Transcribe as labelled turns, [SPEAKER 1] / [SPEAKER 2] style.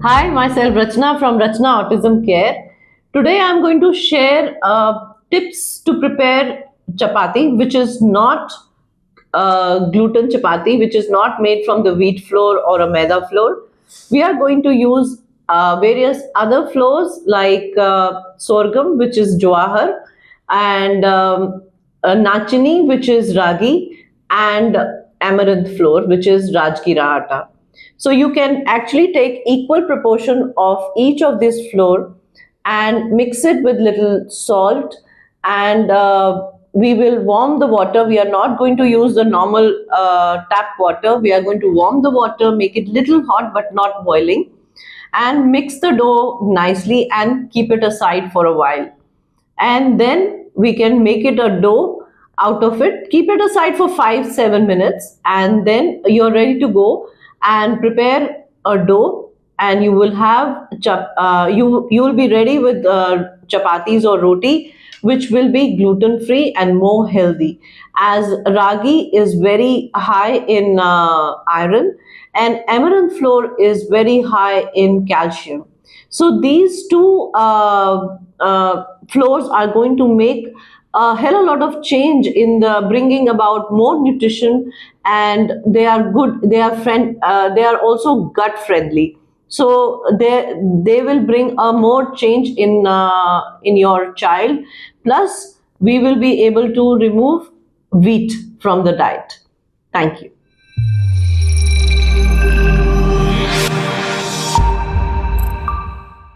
[SPEAKER 1] Hi, myself Rachna from Rachna Autism Care. Today I am going to share tips to prepare chapati, which is not gluten chapati, which is not made from the wheat flour or a maida flour. We are going to use various other flours like sorghum, which is jawar, and nachini, which is ragi, and amaranth flour, which is rajgira atta. So you can actually take equal proportion of each of this flour and mix it with little salt, and we will warm the water. We are not going to use the normal tap water. We are going to warm the water, make it little hot but not boiling, and mix the dough nicely and keep it aside for a while. And then we can make it a dough out of it. Keep it aside for 5-7 minutes, and then you're ready to go and prepare a dough, and you will have you will be ready with chapatis or roti, which will be gluten free and more healthy, as ragi is very high in iron and amaranth flour is very high in calcium. So these two flours are going to make a hell a lot of change in the bringing about more nutrition, and they are good. They are they are also gut friendly. So they will bring a more change in your child. Plus, we will be able to remove wheat from the diet. Thank you.